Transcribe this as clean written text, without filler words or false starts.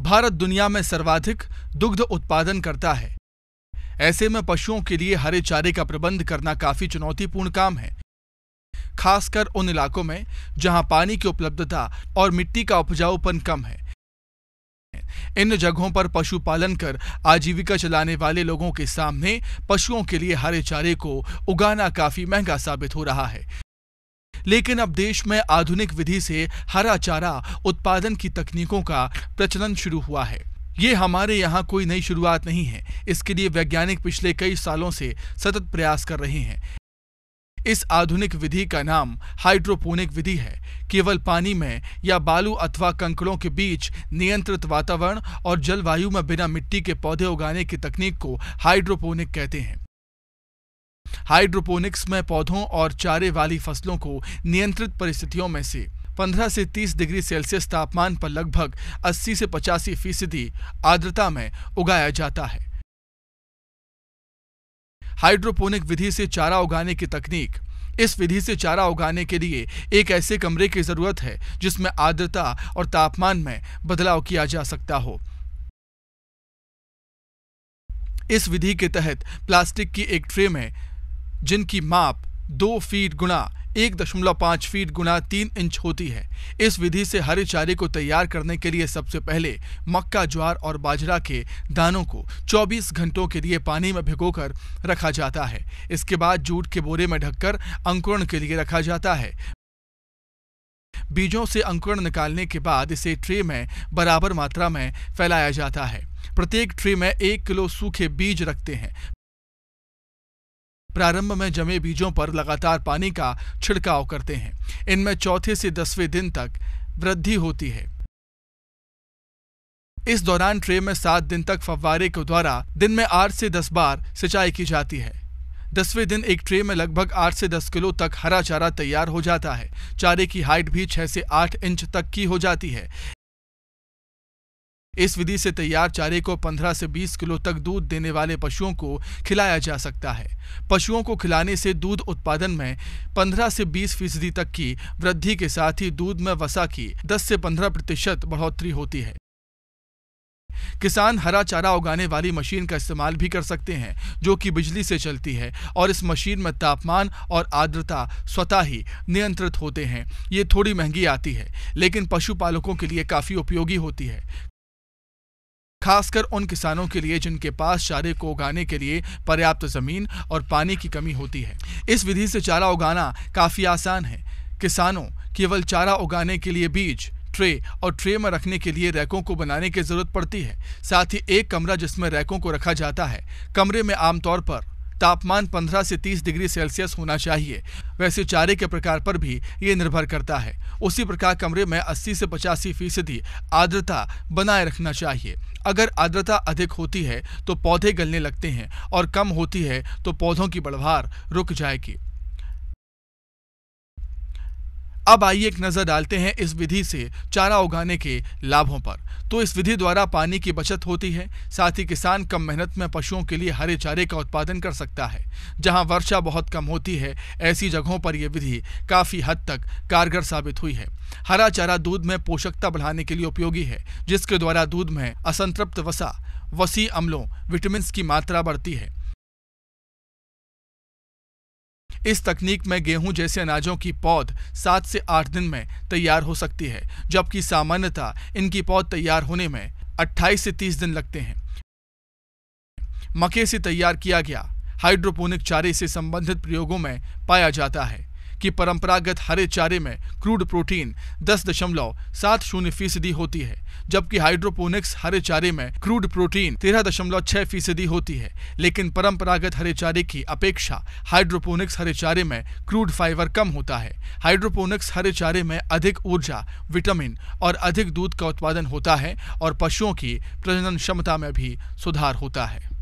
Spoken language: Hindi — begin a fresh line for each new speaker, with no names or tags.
भारत दुनिया में सर्वाधिक दुग्ध उत्पादन करता है। ऐसे में पशुओं के लिए हरे चारे का प्रबंध करना काफी चुनौतीपूर्ण काम है, खासकर उन इलाकों में जहां पानी की उपलब्धता और मिट्टी का उपजाऊपन कम है। इन जगहों पर पशुपालन कर आजीविका चलाने वाले लोगों के सामने पशुओं के लिए हरे चारे को उगाना काफी महंगा साबित हो रहा है। लेकिन अब देश में आधुनिक विधि से हरा चारा उत्पादन की तकनीकों का प्रचलन शुरू हुआ है। ये हमारे यहाँ कोई नई शुरुआत नहीं है। इसके लिए वैज्ञानिक पिछले कई सालों से सतत प्रयास कर रहे हैं। इस आधुनिक विधि का नाम हाइड्रोपोनिक विधि है। केवल पानी में या बालू अथवा कंकड़ों के बीच नियंत्रित वातावरण और जलवायु में बिना मिट्टी के पौधे उगाने की तकनीक को हाइड्रोपोनिक कहते हैं। हाइड्रोपोनिक्स में पौधों और चारे वाली फसलों को नियंत्रित परिस्थितियों में से 15 से 30 डिग्री सेल्सियस तापमान पर लगभग 80 से 85% आर्द्रता में उगाया जाता है। हाइड्रोपोनिक विधि से चारा उगाने की तकनीक। इस विधि से चारा उगाने के लिए एक ऐसे कमरे की जरूरत है जिसमें आर्द्रता और तापमान में बदलाव किया जा सकता हो। इस विधि के तहत प्लास्टिक की एक ट्रे में, जिनकी माप 2 फीट गुणा 1.5 फीट गुणा 3 इंच होती है, इस विधि से हरे चारे को तैयार करने के लिए सबसे पहले मक्का, ज्वार और बाजरा के दानों को 24 घंटों के लिए पानी में भिगोकर रखा जाता है। इसके बाद जूट के बोरे में ढककर अंकुरण के लिए रखा जाता है। बीजों से अंकुरण निकालने के बाद इसे ट्रे में बराबर मात्रा में फैलाया जाता है। प्रत्येक ट्रे में 1 किलो सूखे बीज रखते हैं। प्रारंभ में जमे बीजों पर लगातार पानी का छिड़काव करते हैं। इनमें चौथे से 10वें दिन तक वृद्धि होती है। इस दौरान ट्रे में 7 दिन तक फव्वारे के द्वारा दिन में 8 से 10 बार सिंचाई की जाती है। 10वें दिन एक ट्रे में लगभग 8 से 10 किलो तक हरा चारा तैयार हो जाता है। चारे की हाइट भी 6 से 8 इंच तक की हो जाती है। इस विधि से तैयार चारे को 15 से 20 किलो तक दूध देने वाले पशुओं को खिलाया जा सकता है। पशुओं को खिलाने से दूध उत्पादन में 15 से 20% तक की वृद्धि के साथ ही दूध में वसा की 10 से 15% बढ़ोतरी होती है। किसान हरा चारा उगाने वाली मशीन का इस्तेमाल भी कर सकते हैं, जो कि बिजली से चलती है और इस मशीन में तापमान और आर्द्रता स्वतः ही नियंत्रित होते हैं। ये थोड़ी महंगी आती है, लेकिन पशुपालकों के लिए काफी उपयोगी होती है, खासकर उन किसानों के लिए जिनके पास चारे को उगाने के लिए पर्याप्त जमीन और पानी की कमी होती है। इस विधि से चारा उगाना काफी आसान है। किसानों केवल चारा उगाने के लिए बीज, ट्रे और ट्रे में रखने के लिए रैकों को बनाने की जरूरत पड़ती है। साथ ही एक कमरा जिसमें रैकों को रखा जाता है। कमरे में आमतौर पर तापमान 15 से 30 डिग्री सेल्सियस होना चाहिए। वैसे चारे के प्रकार पर भी ये निर्भर करता है। उसी प्रकार कमरे में 80 से 85% आर्द्रता बनाए रखना चाहिए। अगर आर्द्रता अधिक होती है तो पौधे गलने लगते हैं और कम होती है तो पौधों की बढ़वार रुक जाएगी। अब आइए एक नजर डालते हैं इस विधि से चारा उगाने के लाभों पर। तो इस विधि द्वारा पानी की बचत होती है। साथ ही किसान कम मेहनत में पशुओं के लिए हरे चारे का उत्पादन कर सकता है। जहां वर्षा बहुत कम होती है, ऐसी जगहों पर यह विधि काफी हद तक कारगर साबित हुई है। हरा चारा दूध में पोषकता बढ़ाने के लिए उपयोगी है, जिसके द्वारा दूध में असंतृप्त वसा, वसी अम्लों, विटामिन की मात्रा बढ़ती है। इस तकनीक में गेहूं जैसे अनाजों की पौध 7 से 8 दिन में तैयार हो सकती है, जबकि सामान्यतः इनकी पौध तैयार होने में 28 से 30 दिन लगते हैं। मक्के से तैयार किया गया हाइड्रोपोनिक चारे से संबंधित प्रयोगों में पाया जाता है कि परंपरागत हरे चारे में क्रूड प्रोटीन 10.70% होती है, जबकि हाइड्रोपोनिक्स हरे चारे में क्रूड प्रोटीन 13.6% होती है। लेकिन परंपरागत हरे चारे की अपेक्षा हाइड्रोपोनिक्स हरे चारे में क्रूड फाइबर कम होता है। हाइड्रोपोनिक्स हरे चारे में अधिक ऊर्जा, विटामिन और अधिक दूध का उत्पादन होता है और पशुओं की प्रजनन क्षमता में भी सुधार होता है।